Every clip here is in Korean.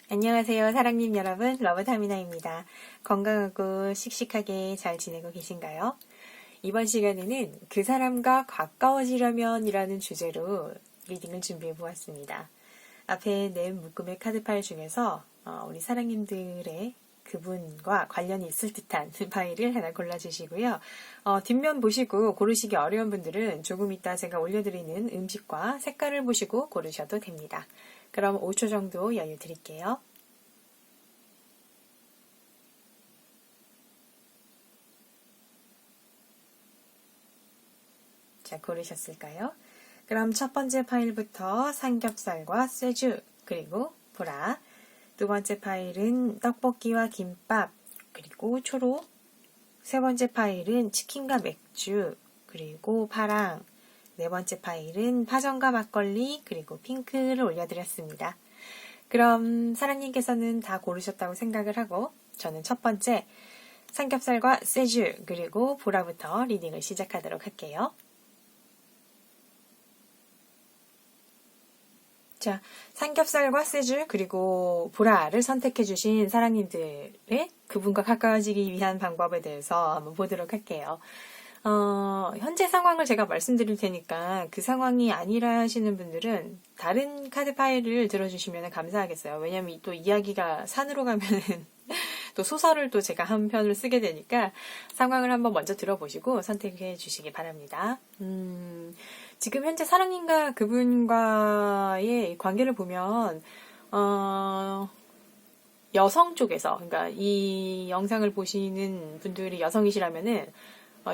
안녕하세요, 사랑님 여러분. 러브타미나입니다. 건강하고 씩씩하게 잘 지내고 계신가요? 이번 시간에는 그 사람과 가까워지려면 이라는 주제로 리딩을 준비해 보았습니다. 앞에 낸 묶음의 카드 파일 중에서 우리 사랑님들의 그분과 관련이 있을 듯한 파일을 하나 골라주시고요. 뒷면 보시고 고르시기 어려운 분들은 조금 이따 제가 올려드리는 음식과 색깔을 보시고 고르셔도 됩니다. 그럼 5초 정도 여유 드릴게요. 자, 고르셨을까요? 그럼 첫 번째 파일부터 삼겹살과 쇠주, 그리고 보라. 두 번째 파일은 떡볶이와 김밥, 그리고 초록. 세 번째 파일은 치킨과 맥주, 그리고 파랑. 네 번째 파일은 파전과 막걸리, 그리고 핑크를 올려드렸습니다. 그럼 사랑님께서는 다 고르셨다고 생각을 하고 저는 첫 번째 삼겹살과 쇠주, 그리고 보라부터 리딩을 시작하도록 할게요. 자, 삼겹살과 쇠주 그리고 보라를 선택해주신 사랑님들의 그분과 가까워지기 위한 방법에 대해서 한번 보도록 할게요. 현재 상황을 제가 말씀드릴 테니까 그 상황이 아니라 하시는 분들은 다른 카드 파일을 들어주시면 감사하겠어요. 왜냐면 또 이야기가 산으로 가면은 또 소설을 또 제가 한 편을 쓰게 되니까 상황을 한번 먼저 들어보시고 선택해 주시기 바랍니다. 지금 현재 사랑님과 그분과의 관계를 보면 여성 쪽에서, 그러니까 이 영상을 보시는 분들이 여성이시라면은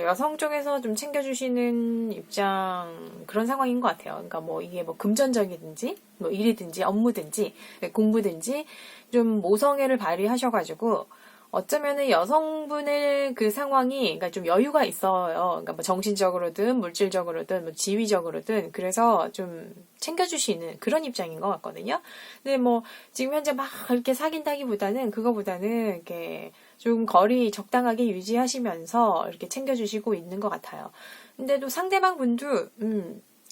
여성 쪽에서 좀 챙겨주시는 입장, 그런 상황인 것 같아요. 그러니까 뭐 이게 뭐 금전적이든지, 뭐 일이든지, 업무든지, 공부든지, 좀 모성애를 발휘하셔가지고, 어쩌면은 여성분의 그 상황이, 그러니까 좀 여유가 있어요. 그러니까 뭐 정신적으로든, 물질적으로든, 뭐 지위적으로든, 그래서 좀 챙겨주시는 그런 입장인 것 같거든요. 근데 뭐, 지금 현재 막 이렇게 사귄다기보다는, 그거보다는 이렇게, 좀 거리 적당하게 유지하시면서 이렇게 챙겨주시고 있는 것 같아요. 근데도 상대방 분도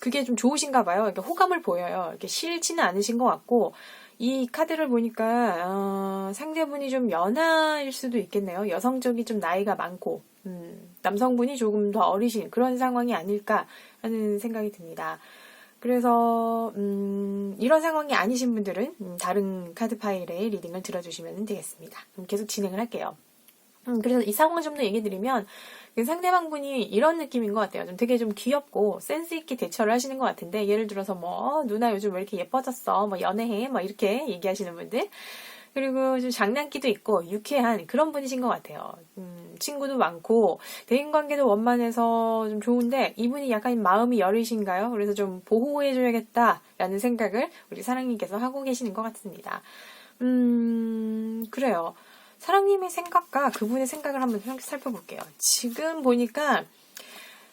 그게 좀 좋으신가 봐요. 이렇게 호감을 보여요. 이렇게 싫지는 않으신 것 같고 이 카드를 보니까 상대분이 좀 연하일 수도 있겠네요. 여성 쪽이 좀 나이가 많고 남성분이 조금 더 어리신 그런 상황이 아닐까 하는 생각이 듭니다. 그래서 이런 상황이 아니신 분들은 다른 카드 파일의 리딩을 들어주시면 되겠습니다. 그럼 계속 진행을 할게요. 그래서 이 상황을 좀 더 얘기드리면 그 상대방분이 이런 느낌인 것 같아요. 좀 되게 좀 귀엽고 센스 있게 대처를 하시는 것 같은데 예를 들어서 뭐 누나 요즘 왜 이렇게 예뻐졌어? 뭐 연애해? 뭐 이렇게 얘기하시는 분들. 그리고 좀 장난기도 있고 유쾌한 그런 분이신 것 같아요. 친구도 많고 대인관계도 원만해서 좀 좋은데 이분이 약간 마음이 여리신가요? 그래서 좀 보호해줘야겠다라는 생각을 우리 사랑님께서 하고 계시는 것 같습니다. 그래요. 사랑님의 생각과 그분의 생각을 한번 살펴볼게요. 지금 보니까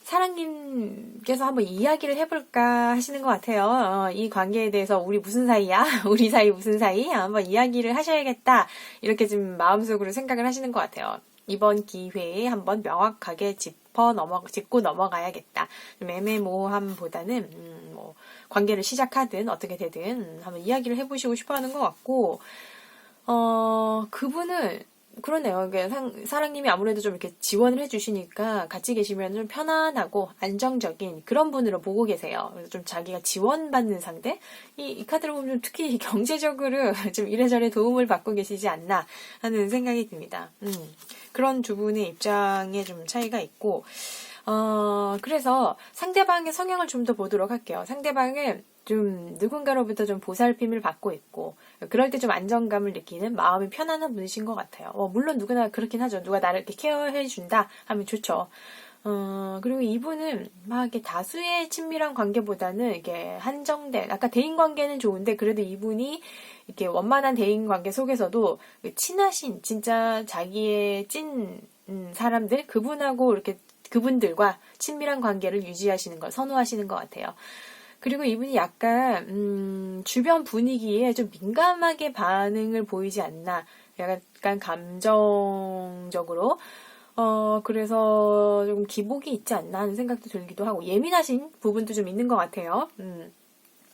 사랑님께서 한번 이야기를 해볼까 하시는 것 같아요. 이 관계에 대해서 우리 무슨 사이야? 우리 사이 무슨 사이? 한번 이야기를 하셔야겠다. 이렇게 좀 마음속으로 생각을 하시는 것 같아요. 이번 기회에 한번 명확하게 짚고 넘어가야겠다. 좀 애매모함보다는 뭐 관계를 시작하든 어떻게 되든 한번 이야기를 해보시고 싶어하는 것 같고 그분은 그러네요. 사랑님이 아무래도 좀 이렇게 지원을 해주시니까 같이 계시면 좀 편안하고 안정적인 그런 분으로 보고 계세요. 그래서 좀 자기가 지원받는 상대? 이 카드를 보면 좀 특히 경제적으로 좀 이래저래 도움을 받고 계시지 않나 하는 생각이 듭니다. 그런 두 분의 입장에 좀 차이가 있고, 그래서 상대방의 성향을 좀 더 보도록 할게요. 상대방은 좀 누군가로부터 좀 보살핌을 받고 있고 그럴 때 좀 안정감을 느끼는 마음이 편안한 분이신 것 같아요. 물론 누구나 그렇긴 하죠. 누가 나를 이렇게 케어해준다 하면 좋죠. 그리고 이분은 막 이렇게 다수의 친밀한 관계보다는 이게 한정된, 아까 대인 관계는 좋은데 그래도 이분이 이렇게 원만한 대인 관계 속에서도 친하신 진짜 자기의 찐 사람들 그분하고 이렇게 그분들과 친밀한 관계를 유지하시는 걸 선호하시는 것 같아요. 그리고 이분이 약간 주변 분위기에 좀 민감하게 반응을 보이지 않나. 약간 감정적으로 그래서 조금 기복이 있지 않나 하는 생각도 들기도 하고 예민하신 부분도 좀 있는 것 같아요.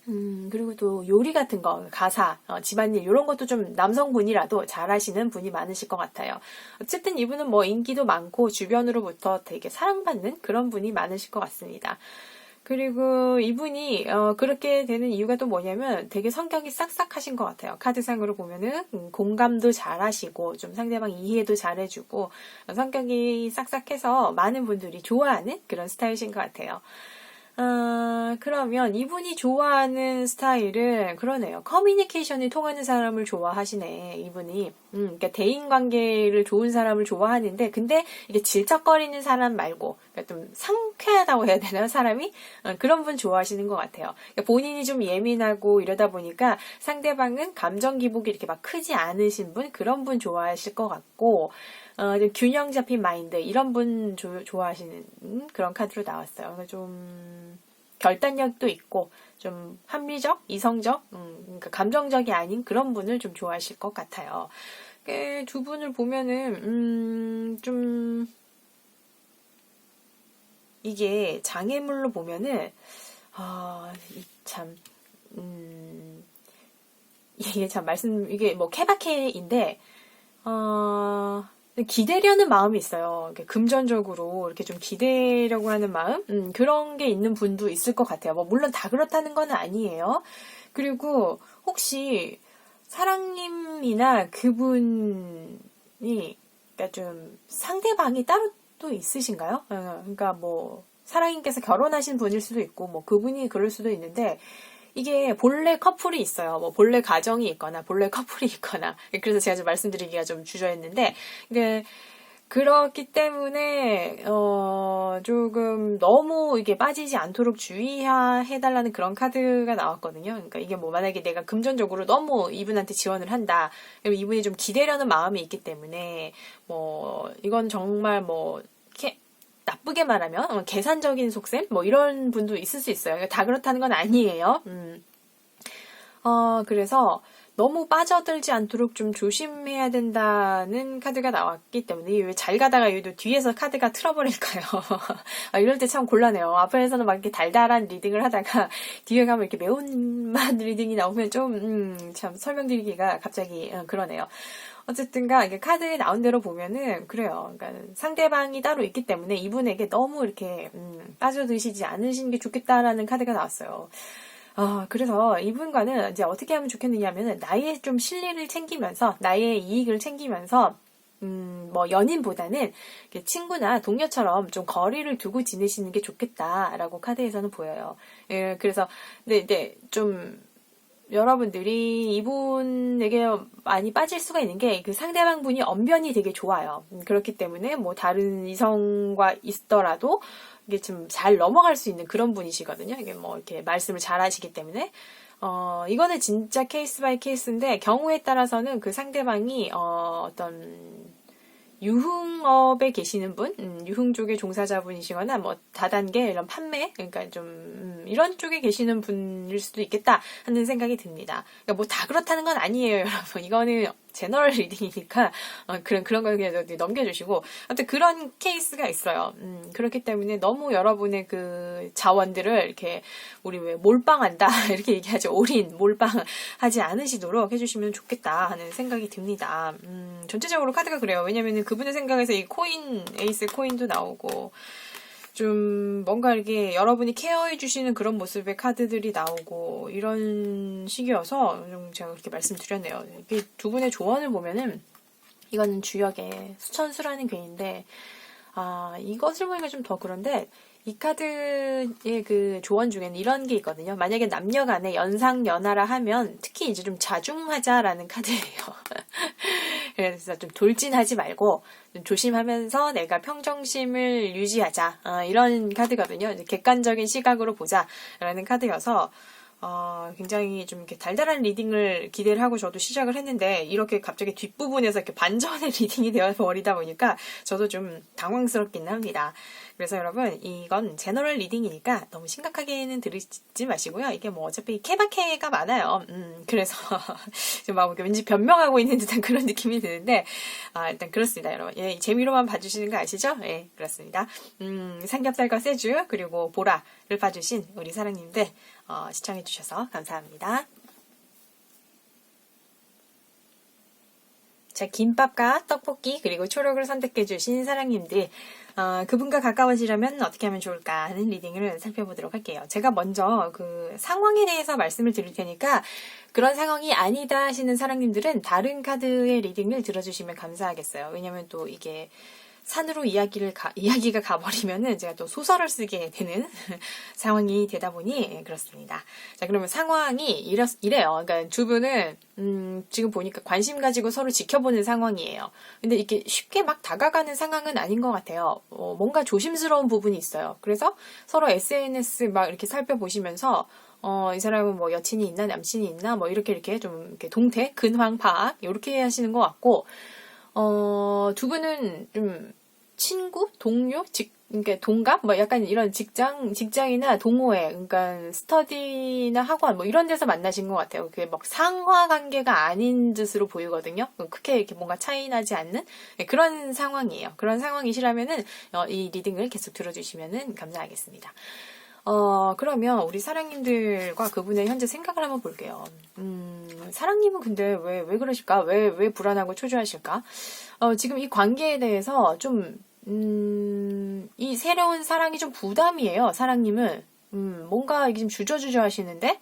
그리고 또 요리 같은 거, 가사, 집안일, 이런 것도 좀 남성분이라도 잘하시는 분이 많으실 것 같아요. 어쨌든 이분은 뭐 인기도 많고 주변으로부터 되게 사랑받는 그런 분이 많으실 것 같습니다. 그리고 이분이 그렇게 되는 이유가 또 뭐냐면 되게 성격이 싹싹하신 것 같아요. 카드상으로 보면은 공감도 잘하시고 좀 상대방 이해도 잘해주고 성격이 싹싹해서 많은 분들이 좋아하는 그런 스타일이신 것 같아요. 그러면 이분이 좋아하는 스타일은 그러네요. 커뮤니케이션이 통하는 사람을 좋아하시네, 이분이. 그러니까 대인 관계를 좋은 사람을 좋아하는데, 근데 이게 질척거리는 사람 말고, 그러니까 좀 상쾌하다고 해야 되나, 사람이? 그런 분 좋아하시는 것 같아요. 그러니까 본인이 좀 예민하고 이러다 보니까 상대방은 감정 기복이 이렇게 막 크지 않으신 분, 그런 분 좋아하실 것 같고, 좀 균형 잡힌 마인드 이런 분 좋아하시는 그런 카드로 나왔어요. 그러니까 좀 결단력도 있고 좀 합리적, 이성적, 그러니까 감정적이 아닌 그런 분을 좀 좋아하실 것 같아요. 두 분을 보면은 좀 이게 장애물로 보면은 참 이게 참 이게 뭐 케바케인데 기대려는 마음이 있어요. 금전적으로 이렇게 좀 기대려고 하는 마음? 그런 게 있는 분도 있을 것 같아요. 뭐, 물론 다 그렇다는 건 아니에요. 그리고 혹시 사랑님이나 그분이, 그러니까 좀 상대방이 따로 또 있으신가요? 그러니까 뭐, 사랑님께서 결혼하신 분일 수도 있고, 뭐, 그분이 그럴 수도 있는데, 이게 본래 커플이 있어요. 뭐 본래 가정이 있거나 본래 커플이 있거나 그래서 제가 좀 말씀드리기가 좀 주저했는데 그렇기 때문에 조금 너무 이게 빠지지 않도록 주의해달라는 그런 카드가 나왔거든요. 그러니까 이게 뭐 만약에 내가 금전적으로 너무 이분한테 지원을 한다. 그럼 이분이 좀 기대려는 마음이 있기 때문에 뭐 이건 정말 뭐 나쁘게 말하면 계산적인 속셈 뭐 이런 분도 있을 수 있어요. 다 그렇다는 건 아니에요. 그래서 너무 빠져들지 않도록 좀 조심해야 된다는 카드가 나왔기 때문에 왜 잘 가다가 얘도 뒤에서 카드가 틀어버릴까요? 이럴 때 참 곤란해요. 앞에서는 막 이렇게 달달한 리딩을 하다가 뒤에 가면 이렇게 매운맛 리딩이 나오면 좀 참 설명드리기가 갑자기 그러네요. 어쨌든가 이게 카드에 나온 대로 보면은 그래요. 그러니까 상대방이 따로 있기 때문에 이분에게 너무 이렇게 빠져드시지 않으시는 게 좋겠다라는 카드가 나왔어요. 그래서 이분과는 이제 어떻게 하면 좋겠느냐 하면은 나의 좀 실리를 챙기면서 나의 이익을 챙기면서 뭐 연인보다는 친구나 동료처럼 좀 거리를 두고 지내시는 게 좋겠다라고 카드에서는 보여요. 예, 그래서 네, 좀 여러분들이 이분에게 많이 빠질 수가 있는 게 그 상대방 분이 언변이 되게 좋아요. 그렇기 때문에 뭐 다른 이성과 있더라도 이게 좀 잘 넘어갈 수 있는 그런 분이시거든요. 이게 뭐 이렇게 말씀을 잘 하시기 때문에. 이거는 진짜 케이스 바이 케이스인데 경우에 따라서는 그 상대방이 어떤 유흥업에 계시는 분, 유흥 쪽의 종사자분이시거나 뭐 다단계 이런 판매, 그러니까 좀 이런 쪽에 계시는 분일 수도 있겠다 하는 생각이 듭니다. 그러니까 뭐 다 그렇다는 건 아니에요, 여러분. 이거는 제너럴 리딩이니까 그런 걸 그냥 넘겨주시고 아무튼 그런 케이스가 있어요. 그렇기 때문에 너무 여러분의 그 자원들을 이렇게 우리 왜 몰빵한다 이렇게 얘기하죠. 올인 몰빵하지 않으시도록 해주시면 좋겠다 하는 생각이 듭니다. 전체적으로 카드가 그래요. 왜냐면은 그분의 생각에서 이 코인 에이스 코인도 나오고 좀 뭔가 이렇게 여러분이 케어해 주시는 그런 모습의 카드들이 나오고 이런 식이어서 좀 제가 그렇게 말씀드렸네요. 이게 두 분의 조언을 보면은 이거는 주역의 수천수라는 괴인데 이것을 보니까 좀 더 그런데 이 카드의 그 조언 중에는 이런 게 있거든요. 만약에 남녀 간에 연상연하라 하면 특히 이제 좀 자중하자라는 카드예요. 그래서 좀 돌진하지 말고 좀 조심하면서 내가 평정심을 유지하자. 이런 카드거든요. 이제 객관적인 시각으로 보자라는 카드여서 굉장히 좀 이렇게 달달한 리딩을 기대를 하고 저도 시작을 했는데 이렇게 갑자기 뒷부분에서 이렇게 반전의 리딩이 되어버리다 보니까 저도 좀 당황스럽긴 합니다. 그래서 여러분 이건 제너럴 리딩이니까 너무 심각하게는 들으지 마시고요. 이게 뭐 어차피 케바케가 많아요. 그래서 지금 막 왠지 변명하고 있는 듯한 그런 느낌이 드는데 일단 그렇습니다, 여러분. 예, 재미로만 봐주시는 거 아시죠? 예, 그렇습니다. 삼겹살과 세주 그리고 보라를 봐주신 우리 사랑님들 시청해주셔서 감사합니다. 자, 김밥과 떡볶이 그리고 초록을 선택해주신 사랑님들, 그분과 가까워지려면 어떻게 하면 좋을까 하는 리딩을 살펴보도록 할게요. 제가 먼저 그 상황에 대해서 말씀을 드릴 테니까 그런 상황이 아니다 하시는 사랑님들은 다른 카드의 리딩을 들어주시면 감사하겠어요. 왜냐면 또 이게 산으로 이야기가 가버리면은 제가 또 소설을 쓰게 되는 상황이 되다 보니 그렇습니다. 자, 그러면 상황이 이래요. 그러니까 두 분은, 지금 보니까 관심 가지고 서로 지켜보는 상황이에요. 근데 이렇게 쉽게 막 다가가는 상황은 아닌 것 같아요. 뭔가 조심스러운 부분이 있어요. 그래서 서로 SNS 막 이렇게 살펴보시면서, 이 사람은 뭐 여친이 있나, 남친이 있나, 뭐 이렇게 좀 이렇게 동태, 근황 파악, 이렇게 하시는 것 같고, 두 분은 좀 친구, 동료, 그러니까 동갑, 뭐 약간 이런 직장이나 동호회, 그러니까 스터디나 학원, 뭐 이런 데서 만나신 것 같아요. 그게 막 상하 관계가 아닌 듯으로 보이거든요. 크게 이렇게 뭔가 차이 나지 않는 그런 상황이에요. 그런 상황이시라면은 이 리딩을 계속 들어주시면은 감사하겠습니다. 그러면 우리 사랑님들과 그분의 현재 생각을 한번 볼게요. 사랑님은 근데 왜 그러실까? 왜 불안하고 초조하실까? 지금 이 관계에 대해서 좀, 이 새로운 사랑이 좀 부담이에요, 사랑님은. 뭔가 이게 좀 주저주저 하시는데?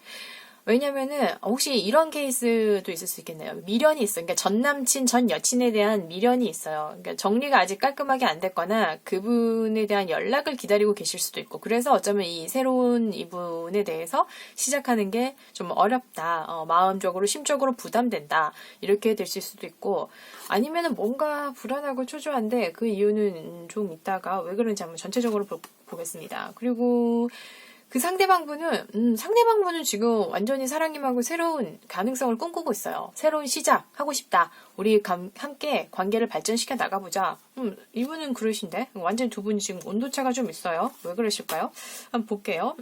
왜냐면은, 혹시 이런 케이스도 있을 수 있겠네요. 미련이 있어요. 그러니까 전 남친, 전 여친에 대한 미련이 있어요. 그러니까 정리가 아직 깔끔하게 안 됐거나 그분에 대한 연락을 기다리고 계실 수도 있고, 그래서 어쩌면 이 새로운 이분에 대해서 시작하는 게 좀 어렵다. 마음적으로, 심적으로 부담된다. 이렇게 되실 수도 있고, 아니면은 뭔가 불안하고 초조한데 그 이유는 좀 이따가 왜 그런지 한번 전체적으로 보겠습니다. 그리고 그 상대방분은 지금 완전히 사랑님하고 새로운 가능성을 꿈꾸고 있어요. 새로운 시작, 하고 싶다. 우리 함께 관계를 발전시켜 나가보자. 이분은 그러신데? 완전히 두 분이 지금 온도차가 좀 있어요. 왜 그러실까요? 한번 볼게요.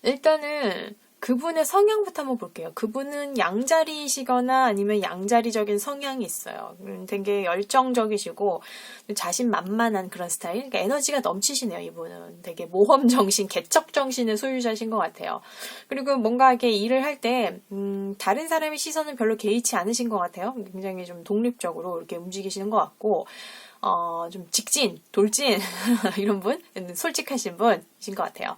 일단은, 그분의 성향부터 한번 볼게요. 그분은 양자리이시거나 아니면 양자리적인 성향이 있어요. 되게 열정적이시고 자신만만한 그런 스타일. 그러니까 에너지가 넘치시네요, 이분은. 되게 모험정신, 개척정신의 소유자신 것 같아요. 그리고 뭔가 이렇게 일을 할 때 다른 사람의 시선은 별로 개의치 않으신 것 같아요. 굉장히 좀 독립적으로 이렇게 움직이시는 것 같고 좀 직진, 돌진 이런 분, 솔직하신 분이신 것 같아요.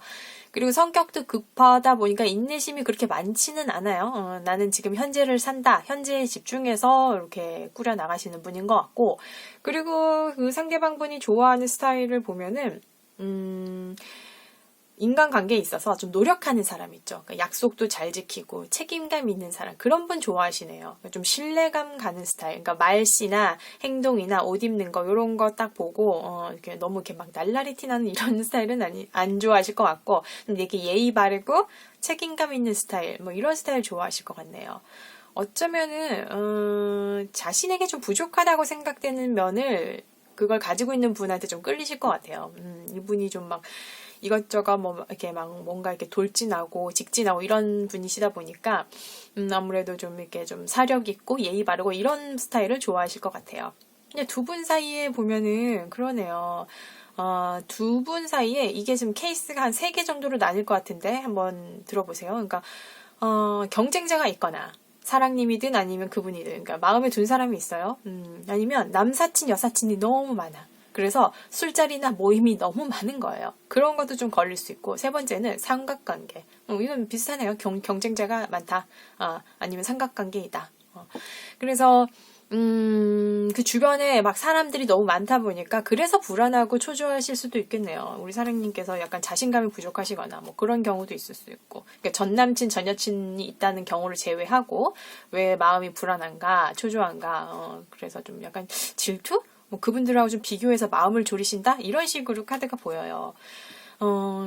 그리고 성격도 급하다 보니까 인내심이 그렇게 많지는 않아요. 나는 지금 현재를 산다. 현재에 집중해서 이렇게 꾸려나가시는 분인 것 같고, 그리고 그 상대방 분이 좋아하는 스타일을 보면은 인간관계에 있어서 좀 노력하는 사람 있죠. 그러니까 약속도 잘 지키고 책임감 있는 사람, 그런 분 좋아하시네요. 좀 신뢰감 가는 스타일. 그러니까 말씨나 행동이나 옷 입는 거 이런 거 딱 보고 이렇게 너무 이렇게 막 날라리 티나는 이런 스타일은 안 좋아하실 것 같고, 이렇게 예의 바르고 책임감 있는 스타일, 뭐 이런 스타일 좋아하실 것 같네요. 어쩌면은 자신에게 좀 부족하다고 생각되는 면을 그걸 가지고 있는 분한테 좀 끌리실 것 같아요. 이분이 좀 막 이것저것 이렇게 막 뭔가 이렇게 돌진하고 직진하고 이런 분이시다 보니까 아무래도 좀 이렇게 좀 사력 있고 예의 바르고 이런 스타일을 좋아하실 것 같아요. 근데 두 분 사이에 보면은 그러네요. 두 분 사이에 이게 지금 케이스가 한 3개 정도로 나뉠 것 같은데 한번 들어보세요. 그러니까 경쟁자가 있거나 사랑님이든 아니면 그분이든, 그러니까 마음에 둔 사람이 있어요. 아니면 남사친 여사친이 너무 많아. 그래서 술자리나 모임이 너무 많은 거예요. 그런 것도 좀 걸릴 수 있고, 세 번째는 삼각관계. 이건 비슷하네요. 경쟁자가 많다. 아니면 삼각관계이다. 그래서 그 주변에 막 사람들이 너무 많다 보니까 그래서 불안하고 초조하실 수도 있겠네요. 우리 사랑님께서 약간 자신감이 부족하시거나 뭐 그런 경우도 있을 수 있고, 그러니까 전 남친 전 여친이 있다는 경우를 제외하고 왜 마음이 불안한가 초조한가, 그래서 좀 약간 질투? 뭐 그분들하고 좀 비교해서 마음을 졸이신다? 이런 식으로 카드가 보여요.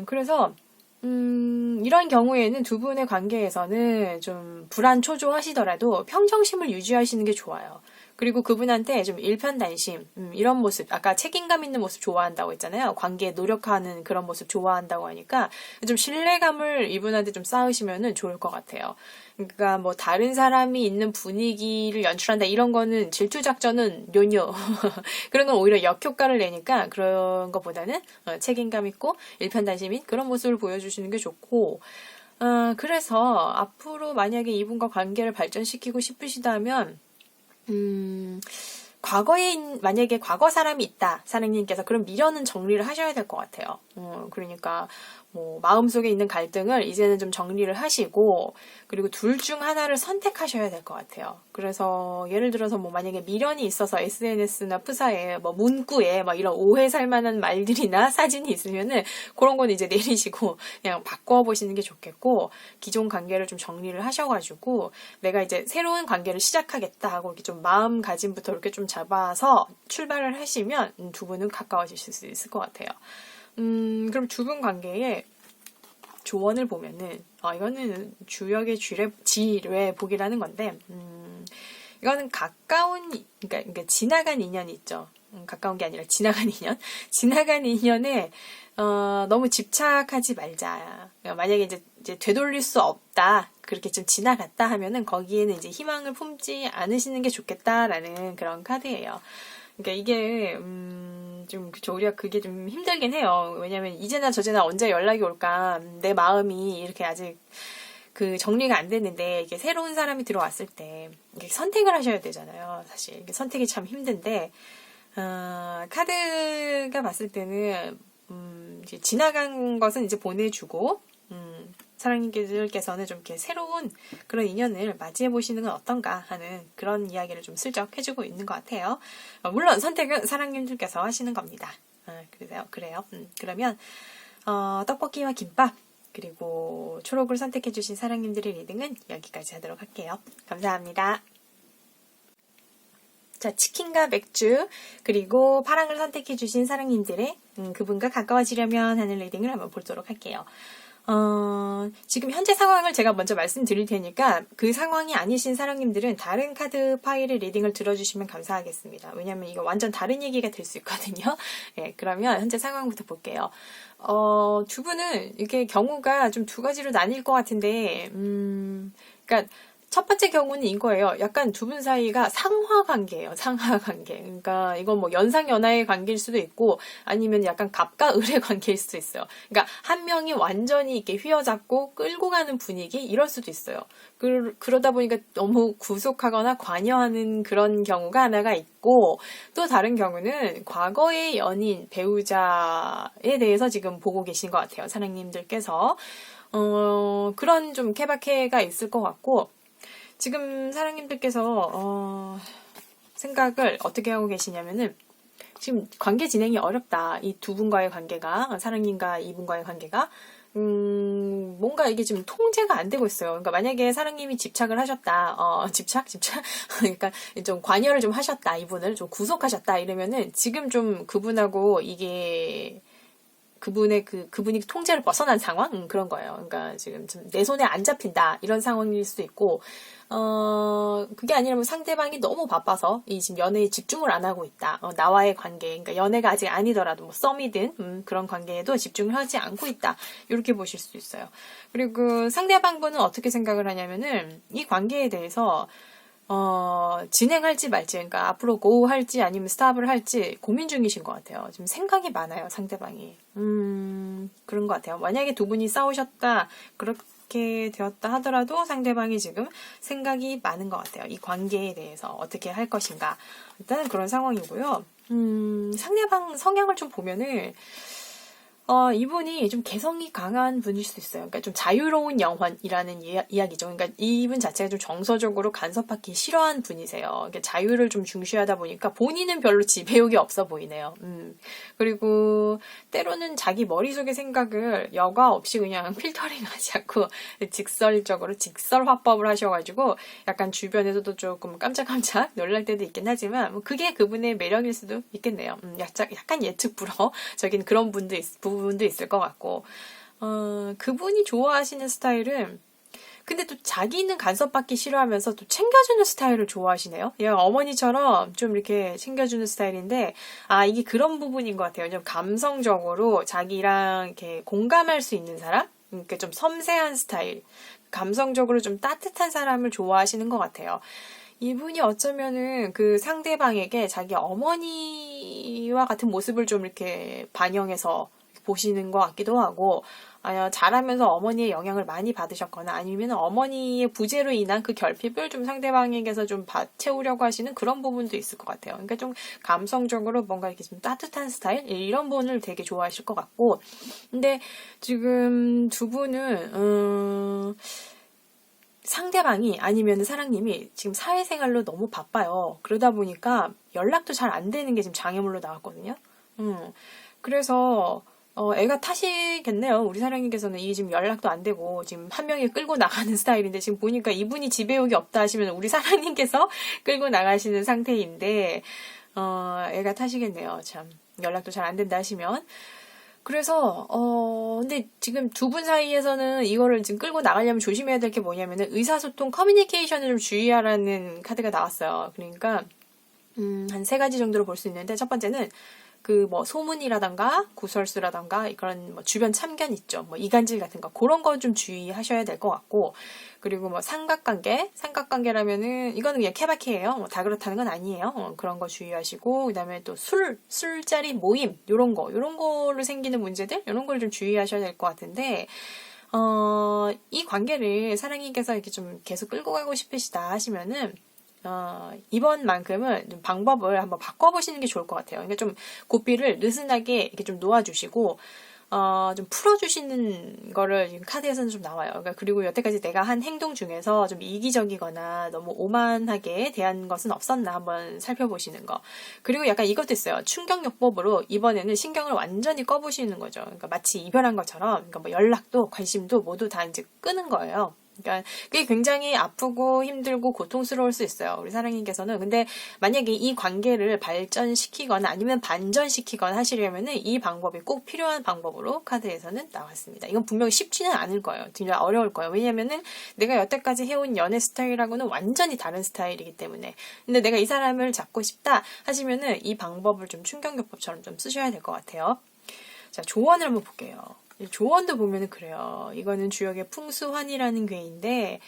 그래서 이런 경우에는 두 분의 관계에서는 좀 불안 초조하시더라도 평정심을 유지하시는 게 좋아요. 그리고 그분한테 좀 일편단심, 이런 모습, 아까 책임감 있는 모습 좋아한다고 했잖아요. 관계에 노력하는 그런 모습 좋아한다고 하니까 좀 신뢰감을 이분한테 좀 쌓으시면은 좋을 것 같아요. 그러니까 뭐 다른 사람이 있는 분위기를 연출한다 이런 거는 질투 작전은 뇨뇨. 그런 건 오히려 역효과를 내니까 그런 것보다는 책임감 있고 일편단심인 그런 모습을 보여주시는 게 좋고, 그래서 앞으로 만약에 이분과 관계를 발전시키고 싶으시다면 만약에 과거 사람이 있다, 사장님께서, 그럼 미련은 정리를 하셔야 될 것 같아요. 그러니까, 뭐, 마음속에 있는 갈등을 이제는 좀 정리를 하시고, 그리고 둘 중 하나를 선택하셔야 될 것 같아요. 그래서, 예를 들어서 뭐, 만약에 미련이 있어서 SNS나 프사에, 뭐, 문구에, 막 이런 오해 살 만한 말들이나 사진이 있으면은, 그런 건 이제 내리시고, 그냥 바꿔보시는 게 좋겠고, 기존 관계를 좀 정리를 하셔가지고, 내가 이제 새로운 관계를 시작하겠다 하고, 이렇게 좀 마음가짐부터 이렇게 좀 잡아서 출발을 하시면, 두 분은 가까워지실 수 있을 것 같아요. 그럼 두 분 관계에 조언을 보면은, 이거는 주역의 지뢰 복이라는 건데, 이거는 그러니까 지나간 인연이 있죠. 가까운 게 아니라 지나간 인연. 지나간 인연에, 너무 집착하지 말자. 만약에 이제 되돌릴 수 없다. 그렇게 좀 지나갔다 하면은 거기에는 이제 희망을 품지 않으시는 게 좋겠다라는 그런 카드예요. 그러니까 이게, 그쵸. 우리가 그게 좀 힘들긴 해요. 왜냐면 이제나 저제나 언제 연락이 올까. 내 마음이 이렇게 아직 그 정리가 안 됐는데, 이게 새로운 사람이 들어왔을 때, 이게 선택을 하셔야 되잖아요. 사실. 이게 선택이 참 힘든데, 카드가 봤을 때는, 이제 지나간 것은 이제 보내주고, 사랑님께서는 좀 이렇게 새로운 그런 인연을 맞이해 보시는 건 어떤가 하는 그런 이야기를 좀 슬쩍 해주고 있는 것 같아요. 물론 선택은 사랑님들께서 하시는 겁니다. 그래요. 그러면 떡볶이와 김밥 그리고 초록을 선택해 주신 사랑님들의 리딩은 여기까지 하도록 할게요. 감사합니다. 자, 치킨과 맥주 그리고 파랑을 선택해 주신 사랑님들의 그분과 가까워지려면 하는 리딩을 한번 보도록 할게요. 지금 현재 상황을 제가 먼저 말씀드릴 테니까 그 상황이 아니신 사랑님들은 다른 카드 파일의 리딩을 들어주시면 감사하겠습니다. 왜냐면 이거 완전 다른 얘기가 될 수 있거든요. 네, 그러면 현재 상황부터 볼게요. 두 분은 이렇게 경우가 좀 두 가지로 나뉠 것 같은데, 그러니까 첫 번째 경우는 이거예요. 약간 두 분 사이가 상하 관계예요. 상하 관계. 그러니까 이건 뭐 연상연하의 관계일 수도 있고 아니면 약간 갑과 을의 관계일 수도 있어요. 그러니까 한 명이 완전히 이렇게 휘어잡고 끌고 가는 분위기 이럴 수도 있어요. 그러다 보니까 너무 구속하거나 관여하는 그런 경우가 하나가 있고 또 다른 경우는 과거의 연인, 배우자에 대해서 지금 보고 계신 것 같아요. 사랑님들께서. 그런 좀 케바케가 있을 것 같고 지금 사랑님들께서 생각을 어떻게 하고 계시냐면은 지금 관계 진행이 어렵다. 이 두 분과의 관계가 사랑님과 이분과의 관계가 뭔가 이게 지금 통제가 안 되고 있어요. 그러니까 만약에 사랑님이 집착을 하셨다. 집착? 그러니까 좀 관여를 좀 하셨다. 이분을 좀 구속하셨다. 이러면은 지금 좀 그분하고 이게 그분이 통제를 벗어난 상황? 그런 거예요. 그러니까 지금 좀 내 손에 안 잡힌다. 이런 상황일 수도 있고, 그게 아니라면 상대방이 너무 바빠서 이 지금 연애에 집중을 안 하고 있다. 나와의 관계, 그러니까 연애가 아직 아니더라도 뭐 썸이든 그런 관계에도 집중을 하지 않고 있다. 이렇게 보실 수도 있어요. 그리고 상대방분은 어떻게 생각을 하냐면은 이 관계에 대해서 진행할지 말지, 그러니까 앞으로 고 할지 아니면 스탑을 할지 고민 중이신 것 같아요. 지금 생각이 많아요, 상대방이. 그런 것 같아요. 만약에 두 분이 싸우셨다, 그렇게 되었다 하더라도 상대방이 지금 생각이 많은 것 같아요. 이 관계에 대해서 어떻게 할 것인가. 일단은 그런 상황이고요. 상대방 성향을 좀 보면은, 이분이 좀 개성이 강한 분일 수도 있어요. 그러니까 좀 자유로운 영혼이라는 이야기죠. 그러니까 이분 자체가 좀 정서적으로 간섭받기 싫어하는 분이세요. 그러니까 자유를 좀 중시하다 보니까 본인은 별로 지배욕이 없어 보이네요. 그리고 때로는 자기 머릿속의 생각을 여과 없이 그냥 필터링 하지 않고 직설적으로 직설 화법을 하셔가지고 약간 주변에서도 조금 깜짝깜짝 놀랄 때도 있긴 하지만 뭐 그게 그분의 매력일 수도 있겠네요. 약간 예측 불허적인 그런 부분도 있을 것 같고 그분이 좋아하시는 스타일은 근데 또 자기는 간섭받기 싫어하면서 또 챙겨주는 스타일을 좋아하시네요. 얘가 어머니처럼 좀 이렇게 챙겨주는 스타일인데, 이게 그런 부분인 것 같아요. 좀 감성적으로 자기랑 이렇게 공감할 수 있는 사람? 그러니까 좀 섬세한 스타일. 감성적으로 좀 따뜻한 사람을 좋아하시는 것 같아요. 이분이 어쩌면은 그 상대방에게 자기 어머니와 같은 모습을 좀 이렇게 반영해서 보시는 것 같기도 하고, 자라면서 어머니의 영향을 많이 받으셨거나 아니면 어머니의 부재로 인한 그 결핍을 좀 상대방에게서 좀 채우려고 하시는 그런 부분도 있을 것 같아요. 그러니까 좀 감성적으로 뭔가 이렇게 좀 따뜻한 스타일? 이런 분을 되게 좋아하실 것 같고, 근데 지금 두 분은, 상대방이 아니면 사랑님이 지금 사회생활로 너무 바빠요. 그러다 보니까 연락도 잘 안 되는 게 지금 장애물로 나왔거든요. 그래서 애가 타시겠네요. 우리 사랑님께서는 이게 지금 연락도 안 되고 지금 한 명이 끌고 나가는 스타일인데 지금 보니까 이분이 집에 오기 없다 하시면 우리 사랑님께서 끌고 나가시는 상태인데 애가 타시겠네요. 참 연락도 잘 안 된다 하시면. 그래서 근데 지금 두 분 사이에서는 이거를 지금 끌고 나가려면 조심해야 될 게 뭐냐면은 의사소통 커뮤니케이션을 좀 주의하라는 카드가 나왔어요. 그러니까 한 3가지 정도로 볼 수 있는데, 첫 번째는 그 뭐 소문이라던가 구설수라던가 그런 뭐 주변 참견 있죠. 뭐 이간질 같은 거 그런 거 좀 주의하셔야 될 것 같고, 그리고 뭐 삼각관계라면은 이거는 그냥 케바케예요. 뭐 다 그렇다는 건 아니에요. 그런 거 주의하시고, 그다음에 또 술자리 모임 요런 거로 생기는 문제들 이런 걸 좀 주의하셔야 될 것 같은데, 이 관계를 사랑님께서 이렇게 좀 계속 끌고 가고 싶으시다 하시면은 이번만큼은 좀 방법을 한번 바꿔보시는 게 좋을 것 같아요. 그러니까 좀 고삐를 느슨하게 이렇게 좀 놓아주시고, 좀 풀어주시는 거를 지금 카드에서는 좀 나와요. 그러니까 그리고 여태까지 내가 한 행동 중에서 좀 이기적이거나 너무 오만하게 대한 것은 없었나 한번 살펴보시는 거. 그리고 약간 이것도 있어요. 충격요법으로 이번에는 신경을 완전히 꺼보시는 거죠. 그러니까 마치 이별한 것처럼, 그러니까 뭐 연락도 관심도 모두 다 이제 끄는 거예요. 그러니까 그게 굉장히 아프고 힘들고 고통스러울 수 있어요. 우리 사랑님께서는. 근데 만약에 이 관계를 발전시키거나 아니면 반전시키거나 하시려면은 이 방법이 꼭 필요한 방법으로 카드에서는 나왔습니다. 이건 분명히 쉽지는 않을 거예요. 굉장히 어려울 거예요. 왜냐면은 내가 여태까지 해온 연애 스타일하고는 완전히 다른 스타일이기 때문에. 근데 내가 이 사람을 잡고 싶다 하시면은 이 방법을 좀 충격요법처럼 좀 쓰셔야 될 것 같아요. 자, 조언을 한번 볼게요. 조언도 보면은 그래요. 이거는 주역의 풍수환이라는 괴인데,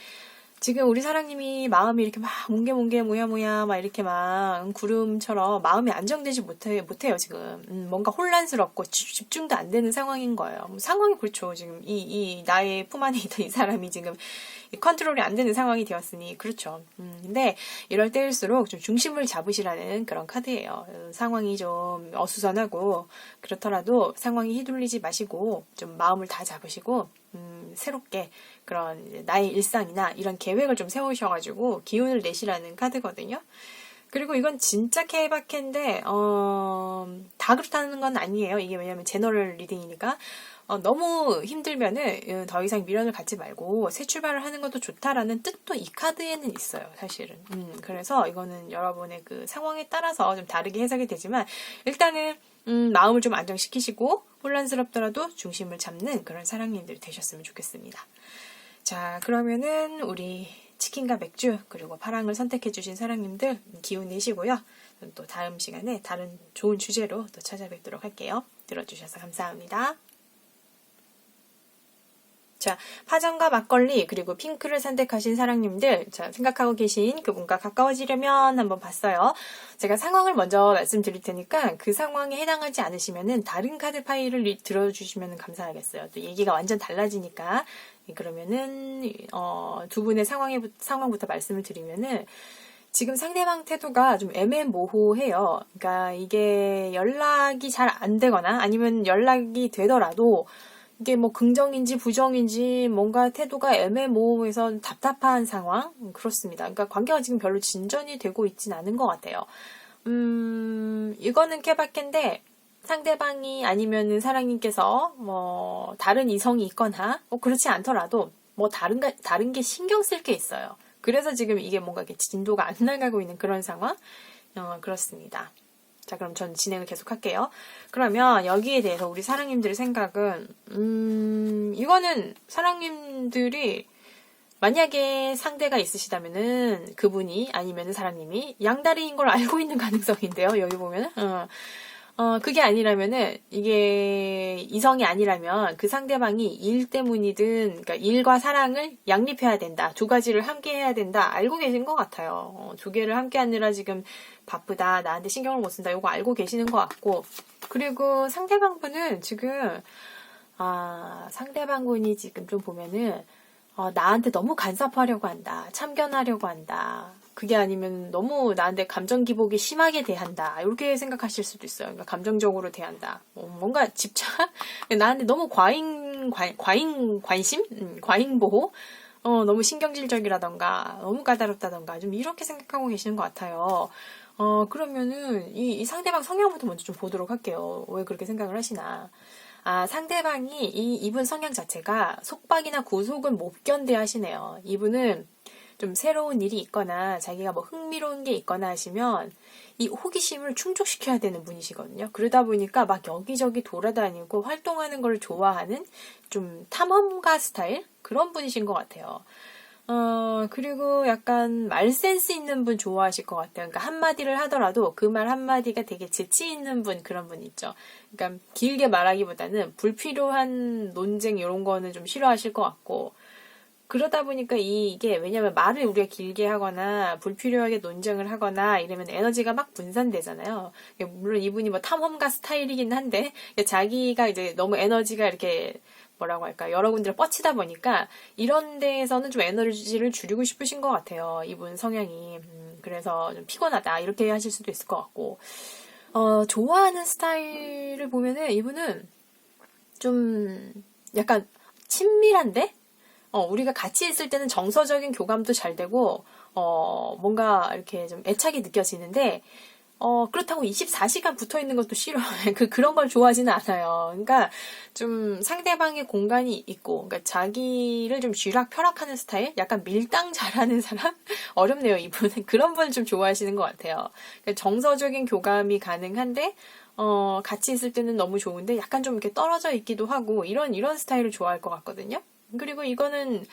지금 우리 사랑님이 마음이 이렇게 막 뭉게뭉게 모야모야 막 이렇게 막 구름처럼 마음이 안정되지 못해요 지금. 뭔가 혼란스럽고 집중도 안 되는 상황인 거예요. 상황이 그렇죠. 지금 이 나의 품 안에 있던 이 사람이 지금 컨트롤이 안 되는 상황이 되었으니 그렇죠. 근데 이럴 때일수록 좀 중심을 잡으시라는 그런 카드예요. 상황이 좀 어수선하고 그렇더라도 상황이 휘둘리지 마시고 좀 마음을 다 잡으시고 새롭게 그런 나의 일상이나 이런 계획을 좀 세우셔가지고 기운을 내시라는 카드거든요. 그리고 이건 진짜 케바케인데 다 그렇다는 건 아니에요. 이게 왜냐면 제너럴 리딩이니까 너무 힘들면은 더 이상 미련을 갖지 말고 새 출발을 하는 것도 좋다라는 뜻도 이 카드에는 있어요, 사실은. 그래서 이거는 여러분의 그 상황에 따라서 좀 다르게 해석이 되지만 일단은 마음을 좀 안정시키시고 혼란스럽더라도 중심을 잡는 그런 사랑님들이 되셨으면 좋겠습니다. 자, 그러면은 우리 치킨과 맥주 그리고 파랑을 선택해주신 사랑님들 기운 내시고요. 또 다음 시간에 다른 좋은 주제로 또 찾아뵙도록 할게요. 들어주셔서 감사합니다. 자, 파전과 막걸리 그리고 핑크를 선택하신 사랑님들, 자, 생각하고 계신 그분과 가까워지려면 한번 봤어요. 제가 상황을 먼저 말씀드릴 테니까 그 상황에 해당하지 않으시면은 다른 카드 파일을 들어주시면 감사하겠어요. 또 얘기가 완전 달라지니까. 그러면은 두 분의 상황부터 말씀을 드리면은 지금 상대방 태도가 좀 애매모호해요. 그러니까 이게 연락이 잘 안 되거나 아니면 연락이 되더라도 이게 뭐 긍정인지 부정인지 뭔가 태도가 애매모호해서 답답한 상황? 그렇습니다. 그러니까 관계가 지금 별로 진전이 되고 있진 않은 것 같아요. 이거는 케바케인데 상대방이 아니면은 사랑님께서 뭐 다른 이성이 있거나 뭐 그렇지 않더라도 뭐 다른 게 신경 쓸 게 있어요. 그래서 지금 이게 뭔가 이렇게 진도가 안 나가고 있는 그런 상황? 그렇습니다. 자, 그럼 전 진행을 계속 할게요. 그러면 여기에 대해서 우리 사랑님들의 생각은, 이거는 사랑님들이 만약에 상대가 있으시다면은 그분이 아니면은 사장님이 양다리인 걸 알고 있는 가능성인데요. 여기 보면은 그게 아니라면은 이게 이성이 아니라면 그 상대방이 일 때문이든 그러니까 일과 사랑을 양립해야 된다. 두 가지를 함께 해야 된다. 알고 계신 것 같아요. 두 개를 함께 하느라 지금 바쁘다. 나한테 신경을 못 쓴다. 이거 알고 계시는 것 같고 그리고 상대방분은 지금 상대방분이 지금 좀 보면은 나한테 너무 간섭하려고 한다. 참견하려고 한다. 그게 아니면 너무 나한테 감정 기복이 심하게 대한다. 이렇게 생각하실 수도 있어요. 그러니까 감정적으로 대한다. 뭔가 집착? 나한테 너무 관심? 과잉 보호? 너무 신경질적이라던가, 너무 까다롭다던가, 좀 이렇게 생각하고 계시는 것 같아요. 그러면은, 이 상대방 성향부터 먼저 좀 보도록 할게요. 왜 그렇게 생각을 하시나. 상대방이 이분 성향 자체가 속박이나 구속은 못 견뎌 하시네요. 이분은 좀 새로운 일이 있거나 자기가 뭐 흥미로운 게 있거나 하시면 이 호기심을 충족시켜야 되는 분이시거든요. 그러다 보니까 막 여기저기 돌아다니고 활동하는 걸 좋아하는 좀 탐험가 스타일? 그런 분이신 것 같아요. 그리고 약간 말센스 있는 분 좋아하실 것 같아요. 그러니까 한마디를 하더라도 그 말 한마디가 되게 재치 있는 분, 그런 분 있죠. 그러니까 길게 말하기보다는 불필요한 논쟁 이런 거는 좀 싫어하실 것 같고, 그러다 보니까 이게 왜냐면 말을 우리가 길게 하거나 불필요하게 논쟁을 하거나 이러면 에너지가 막 분산되잖아요. 물론 이분이 뭐 탐험가 스타일이긴 한데 자기가 이제 너무 에너지가 이렇게 뭐라고 할까 여러 군데를 뻗치다 보니까 이런 데에서는 좀 에너지를 줄이고 싶으신 것 같아요. 이분 성향이. 그래서 좀 피곤하다 이렇게 하실 수도 있을 것 같고 좋아하는 스타일을 보면은 이분은 좀 약간 친밀한데 우리가 같이 있을 때는 정서적인 교감도 잘 되고, 뭔가 이렇게 좀 애착이 느껴지는데, 그렇다고 24시간 붙어 있는 것도 싫어요. 그런 걸 좋아하지는 않아요. 그러니까 좀 상대방의 공간이 있고, 그러니까 자기를 좀 쥐락펴락하는 스타일? 약간 밀당 잘하는 사람? 어렵네요, 이분은. 그런 분을 좀 좋아하시는 것 같아요. 그러니까 정서적인 교감이 가능한데, 같이 있을 때는 너무 좋은데, 약간 좀 이렇게 떨어져 있기도 하고, 이런 스타일을 좋아할 것 같거든요. 그리고 이거는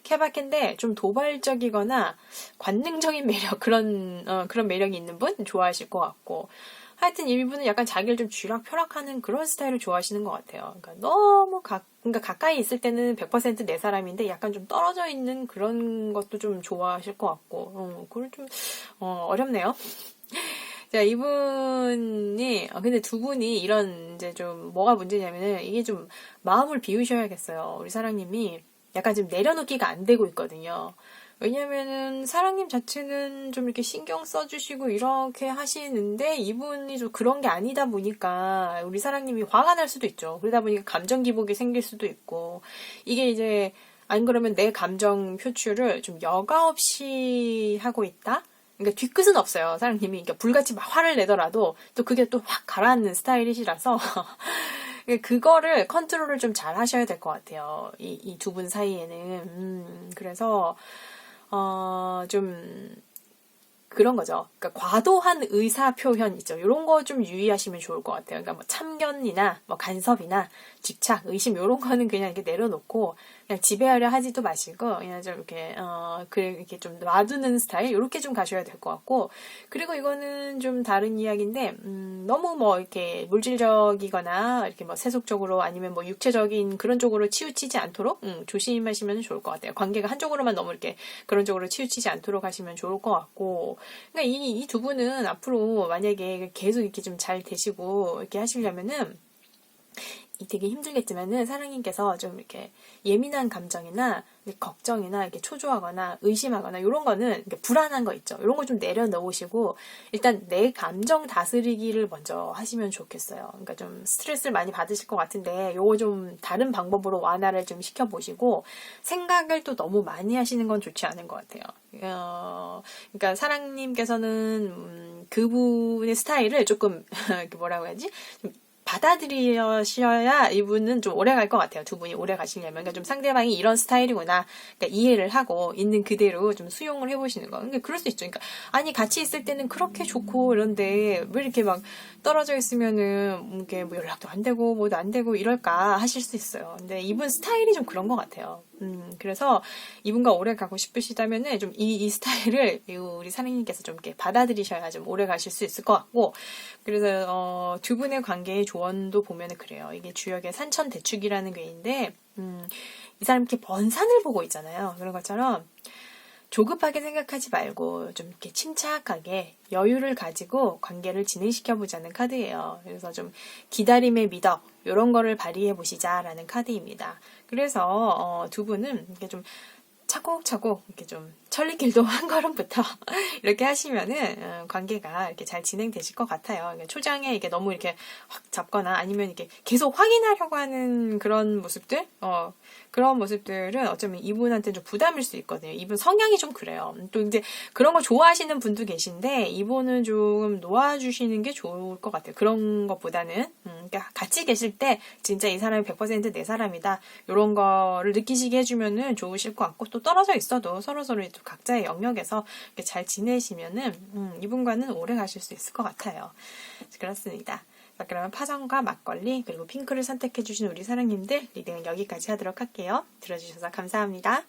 케바케인데 좀 도발적이거나 관능적인 매력 그런 매력이 있는 분 좋아하실 것 같고 하여튼 이분은 약간 자기를 좀 쥐락펴락하는 그런 스타일을 좋아하시는 것 같아요. 그러니까 너무 그러니까 가까이 있을 때는 100% 내 사람인데 약간 좀 떨어져 있는 그런 것도 좀 좋아하실 것 같고 그걸 좀 어렵네요. 자, 이분이, 근데 두 분이 이런, 이제 좀, 뭐가 문제냐면은, 이게 좀, 마음을 비우셔야겠어요. 우리 사랑님이 약간 좀 내려놓기가 안 되고 있거든요. 왜냐면은, 사랑님 자체는 좀 이렇게 신경 써주시고, 이렇게 하시는데, 이분이 좀 그런 게 아니다 보니까, 우리 사랑님이 화가 날 수도 있죠. 그러다 보니까 감정 기복이 생길 수도 있고, 이게 이제, 안 그러면 내 감정 표출을 좀 여과 없이 하고 있다? 그러니까 뒤끝은 없어요. 사장님이. 그러니까 불같이 막 화를 내더라도 또 그게 또 확 가라앉는 스타일이시라서 그거를 컨트롤을 좀 잘 하셔야 될 것 같아요. 이 두 분 사이에는. 그래서 좀 그런 거죠. 그러니까 과도한 의사 표현 있죠. 이런 거 좀 유의하시면 좋을 것 같아요. 그러니까 뭐 참견이나 뭐 간섭이나 집착, 의심 이런 거는 그냥 이렇게 내려놓고 그냥 지배하려 하지도 마시고 그냥 좀 이렇게 이렇게 좀 놔두는 스타일 이렇게 좀 가셔야 될 것 같고 그리고 이거는 좀 다른 이야기인데 너무 뭐 이렇게 물질적이거나 이렇게 뭐 세속적으로 아니면 뭐 육체적인 그런 쪽으로 치우치지 않도록 조심하시면 좋을 것 같아요. 관계가 한쪽으로만 너무 이렇게 그런 쪽으로 치우치지 않도록 하시면 좋을 것 같고 그러니까 이 두 분은 앞으로 만약에 계속 이렇게 좀 잘 되시고 이렇게 하시려면은 되게 힘들겠지만은 사랑님께서 좀 이렇게 예민한 감정이나 걱정이나 이렇게 초조하거나 의심하거나 이런 거는 불안한 거 있죠. 이런 거 좀 내려놓으시고 일단 내 감정 다스리기를 먼저 하시면 좋겠어요. 그러니까 좀 스트레스를 많이 받으실 것 같은데 요거 좀 다른 방법으로 완화를 좀 시켜보시고 생각을 또 너무 많이 하시는 건 좋지 않은 것 같아요. 그러니까 사랑님께서는 그분의 스타일을 조금 뭐라고 해야지? 좀 받아들이셔야 이분은 좀 오래 갈 것 같아요. 두 분이 오래 가시려면. 그러니까 좀 상대방이 이런 스타일이구나. 그러니까 이해를 하고 있는 그대로 좀 수용을 해보시는 거. 그러니까 그럴 수 있죠. 그러니까 아니 같이 있을 때는 그렇게 좋고 이런데 왜 이렇게 막 떨어져 있으면은 이게 뭐 연락도 안 되고 뭐도 안 되고 이럴까 하실 수 있어요. 근데 이분 스타일이 좀 그런 것 같아요. 그래서 이분과 오래 가고 싶으시다면은 좀 이 스타일을 우리 사장님께서 좀 이렇게 받아들이셔야 좀 오래 가실 수 있을 것 같고, 그래서 두 분의 관계의 조언도 보면은 그래요. 이게 주역의 산천대축이라는 괴인데, 이 사람 이렇게 먼 산을 보고 있잖아요. 그런 것처럼 조급하게 생각하지 말고 좀 이렇게 침착하게 여유를 가지고 관계를 진행시켜보자는 카드예요. 그래서 좀 기다림의 미덕 이런 거를 발휘해 보시자라는 카드입니다. 그래서 두 분은 이렇게 좀 차곡차곡 이렇게 좀 천리길도 한 걸음부터 이렇게 하시면은 관계가 이렇게 잘 진행되실 것 같아요. 초장에 이게 너무 이렇게 확 잡거나 아니면 이렇게 계속 확인하려고 하는 그런 모습들, 그런 모습들은 어쩌면 이분한테 좀 부담일 수 있거든요. 이분 성향이 좀 그래요. 또 이제 그런 거 좋아하시는 분도 계신데 이분은 좀 놓아주시는 게 좋을 것 같아요. 그런 것보다는 그러니까 같이 계실 때 진짜 이 사람이 100% 내 사람이다 이런 거를 느끼시게 해주면은 좋으실 것 같고, 또 떨어져 있어도 서로서로 또 각자의 영역에서 이렇게 잘 지내시면은 이분과는 오래 가실 수 있을 것 같아요. 그렇습니다. 자, 그러면 파전과 막걸리 그리고 핑크를 선택해주신 우리 사랑님들 리딩은 여기까지 하도록 할게요. 들어주셔서 감사합니다.